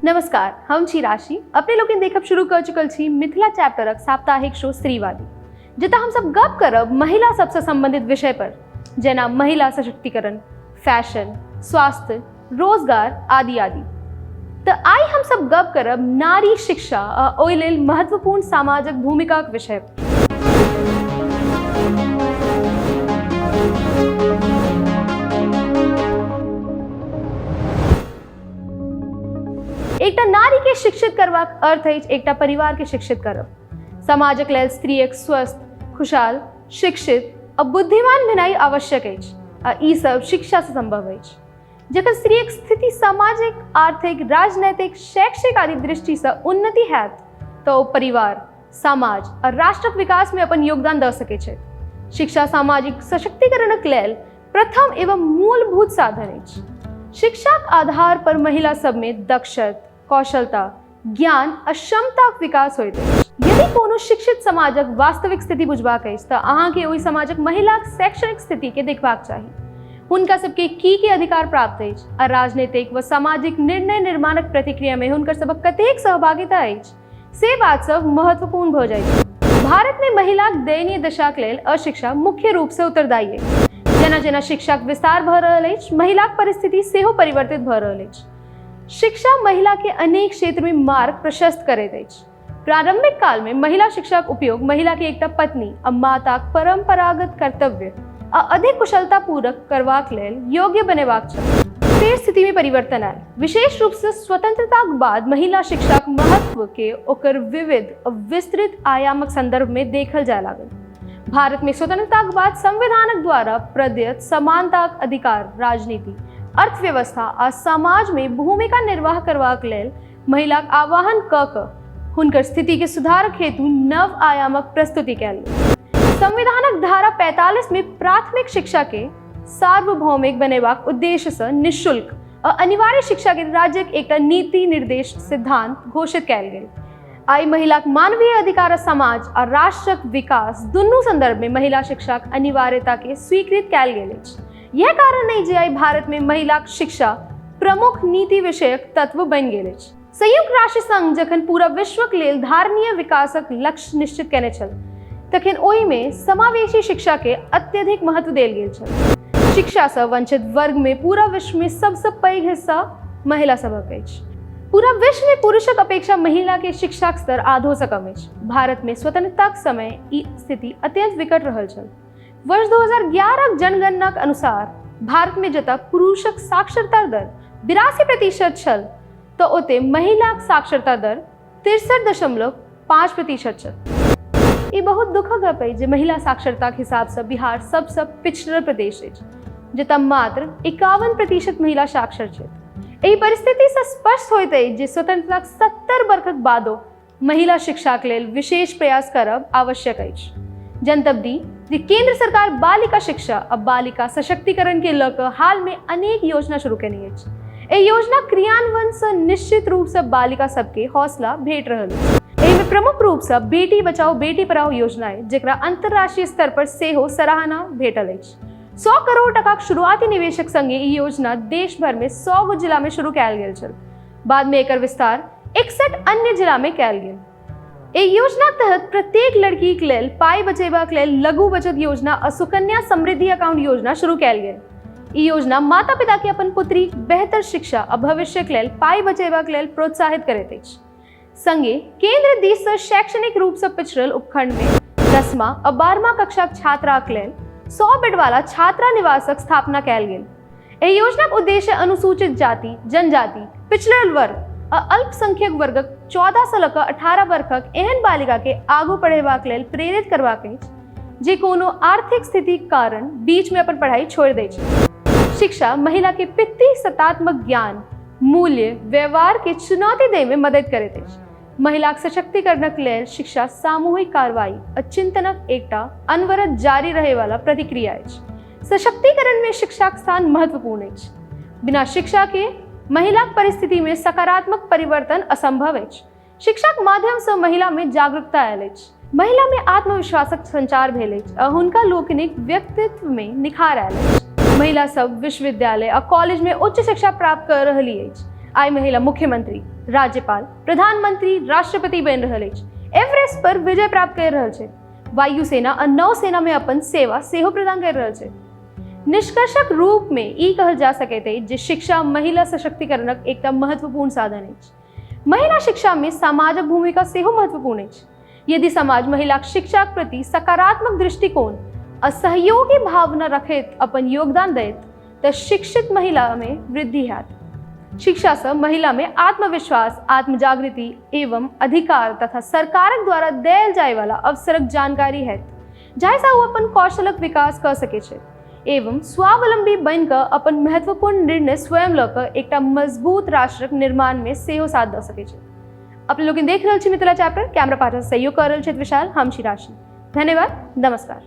नमस्कार, हम छी राशि। अपने लोग देखब शुरू कर चुकल छी मिथिला चैप्टरक साप्ताहिक शो स्त्रीवादी, जतऽ हम सब गप करब महिला सबसे संबंधित विषय पर, जेना महिला सशक्तिकरण, फैशन, स्वास्थ्य, रोजगार आदि आदि। तो आई हम सब गप करब नारी शिक्षा आ ओहि लेल महत्वपूर्ण सामाजिक भूमिकाक विषय पर। एकटा नारी के शिक्षित करबाक अर्थ अछि एकटा परिवार के शिक्षित करब। समाजक लेल स्त्री एक स्वस्थ, खुशहाल, शिक्षित आ बुद्धिमान भेनाइ आवश्यक अछि, आ ई सब शिक्षा से संभव अछि। जखन स्त्रीक स्थिति सामाजिक, आर्थिक, राजनैतिक, शैक्षिक आदि दृष्टि से उन्नति हैत तऽ ओ परिवार, समाज आ राष्ट्रक विकास में अपन योगदान दऽ सकैत छथि। शिक्षा सामाजिक सशक्तिकरणक लेल प्रथम एवं मूलभूत साधन अछि। शिक्षाक आधार पर महिला सब में दक्षता, कौशलता, ज्ञान आ क्षमताक विकास होइत अछि। यदि कोनो शिक्षित समाजक वास्तविक स्थिति बुझबाक अछि तऽ अहाँके ओहि समाजक महिलाक शैक्षणिक स्थिति के देखबाक चाही। हुनका सबके की अधिकार प्राप्त अछि आ राजनीतिक व सामाजिक निर्णय निर्माणक प्रक्रिया में हुनकर सबक कतेक सहभागिता अछि, से बात सब महत्वपूर्ण भऽ जाइत अछि। भारत में महिलाक दयनीय दशाक लेल अशिक्षा मुख्य रूप से उत्तरदायी अछि। जेना जेना शिक्षाक विस्तार भऽ रहल अछि, महिलाक परिस्थिति सेहो परिवर्तित भऽ रहल अछि। शिक्षा महिला के अनेक क्षेत्र में मार्ग प्रशस्त करैत अछि। प्रारंभिक काल में महिला शिक्षाक उपयोग महिला के एकटा पत्नी आ माताक परंपरागत कर्तव्य आ अधिक कुशलता पूरक करबाक लेल योग्य बनेबाक चाही। फेर स्थिति में परिवर्तन आयल। विशेष रूप से स्वतंत्रताक बाद महिला शिक्षाक महत्व के ओकर विविध और विस्तृत आयामक संदर्भ में देखल जाय लागल। भारत में स्वतंत्रताक बाद संविधानक द्वारा प्रदत्त समानताक अधिकार राजनीति, अर्थव्यवस्था आ समाज में भूमिका निर्वाह करबाक लेल महिलाक आह्वान कऽ हुनकर स्थिति के सुधारक हेतु नव आयामक प्रस्तुति कयल गेल। संविधानक धारा 45 में प्राथमिक शिक्षा के सार्वभौमिक बनेबाक उद्देश्य से निःशुल्क और अनिवार्य शिक्षा के राज्यक एकटा नीति निर्देश सिद्धांत घोषित कयल गेल। आई महिलाक मानवीय अधिकार, समाज और राष्ट्रक विकास दुनू संदर्भ में महिला शिक्षाक अनिवार्यता के स्वीकृत कयल गेल अछि। यह कारण नहीं जे आई भारत में महिलाक शिक्षा प्रमुख नीति विषयक तत्व बनि गेल अछि। संयुक्त राष्ट्र संघ जखन पूरा विश्वक लेल धारणीय विकासक लक्ष्य निश्चित केने छल, तखन ओहि में समावेशी शिक्षा के अत्यधिक महत्व देल गेल छल। शिक्षा से वंचित वर्ग में पूरा विश्व में सबसे पैघ हिस्सा महिला सभक अछि। पूरा विश्व में पुरुषक अपेक्षा महिला के शिक्षाक स्तर आधो से कम अछि। भारत में स्वतंत्रताक समय ई स्थिति अत्यंत विकट रहल छल। वर्ष 2011 जनगणनाक अनुसार भारत में जतऽ पुरुषक साक्षरता दर 82% छल, तऽ ओते महिलाक साक्षरता दर 63.5% छल। ई बहुत दुखक गप अछि जे महिला साक्षरताक हिसाब से बिहार सबसे पिछड़ल प्रदेश अछि, जतऽ मात्र 51% महिला साक्षर छथि। एहि परिस्थिति से स्पष्ट होइत अछि जे स्वतंत्रताक 70 वर्षक बादो महिला शिक्षाक लेल विशेष प्रयास करब आवश्यक अछि। जनतब दी जे केंद्र सरकार बालिका शिक्षा आ बालिका सशक्तिकरण के लऽ कऽ हाल में अनेक योजना शुरू केने अछि। एहि योजना क्रियान्वयन से निश्चित रूप से बालिका सबके हौसला भेट रहल अछि। एहि में प्रमुख रूप से बेटी बचाओ बेटी पढ़ाओ योजना है, जेकरा अंतर्राष्ट्रीय स्तर पर सेहो सराहना भेटल अछि। 100 करोड़ टकाक शुरुआती निवेशक संगे ई योजना देश भर में 100 गो जिला में शुरू कयल गेल छल। बाद में एकर विस्तार 61 अन्य जिला में कयल गेल। एहि योजना तहत प्रत्येक लड़की के लेल पाई बचेबाक लेल लघु बचत योजना आ सुकन्या समृद्धि अकाउंट योजना शुरू कयल गेल। ई योजना माता पिता के अपन पुत्री बेहतर शिक्षा आ भविष्य के लेल पाई बचेबाक लेल प्रोत्साहित करैत अछि। संगे केंद्र दिस से शैक्षणिक रूप से पिछड़ल उपखंड में 10वां और 12वां कक्षाक छात्राक लेल 100 बेड वाला छात्रा निवासक स्थापना कयल गेल। एहि योजनाक उद्देश्य अनुसूचित जाति, जनजाति, पिछड़ल वर्ग आ अल्पसंख्यक वर्गक 14 से लऽ कऽ 18 वर्षक एहन बालिका के आगू पढ़ेबाक लेल प्रेरित करबाक अछि जे कोनो आर्थिक स्थिति कारण बीच में अपन पढ़ाई छोड़ि दै छै। शिक्षा महिला के व्यक्तिगतात्मक ज्ञान, मूल्य, व्यवहार के चुनौती दै में मदद करैत अछि। महिलाक सशक्तिकरणक लेल शिक्षा सामूहिक कार्रवाई आ चिंतनक एकटा अनवरत जारी रहे वाला प्रतिक्रिया अछि। सशक्तिकरण में शिक्षाक स्थान महत्वपूर्ण अछि। बिना शिक्षा के महिलाक परिस्थिति में सकारात्मक परिवर्तन असंभव अछि। शिक्षाक माध्यम से महिला में जागरूकता आयल अछि, महिला में आत्मविश्वासक संचार भेल अछि आ हुनका लोकनिक व्यक्तित्व में निखार आयल अछि। महिला सब विश्वविद्यालय आ कॉलेज में उच्च शिक्षा प्राप्त कर रहली अछि आइ महिला मुख्यमंत्री, राज्यपाल, प्रधानमंत्री, राष्ट्रपति बनि रहल अछि, एवरेस्ट पर विजय प्राप्त कर रहल छै, वायुसेना आ नौसेना में अपन सेवा सेहो प्रदान कर रहल छै। निष्कर्षक रूप में ई कहल जा सकैत अछि जे शिक्षा महिला सशक्तिकरणक एकटा महत्वपूर्ण साधन अछि। महिला शिक्षा में सामाजिक भूमिका सेहो महत्वपूर्ण अछि। यदि समाज महिलाक शिक्षाक प्रति सकारात्मक दृष्टिकोण आ सहयोगी भावना रखैत अपन योगदान दैत तऽ शिक्षित महिला में वृद्धि हैत। शिक्षा से महिला में आत्मविश्वास, आत्मजागृति एवं अधिकार तथा सरकारक द्वारा देल जाय वाला अवसरक जानकारी है, जाहि से वो अपन कौशलक विकास कर सके छै एवं स्वावलंबी बनकर अपन महत्वपूर्ण निर्णय स्वयं ल क एकटा मजबूत राष्ट्रक निर्माण में सेहो साथ द सके छै। अपने लोग देख रहल छी मिथिला चैप्टर, कैमरा पार्टनर सहयोग कर रहल छथि विशाल, हम छी राशि। धन्यवाद, नमस्कार।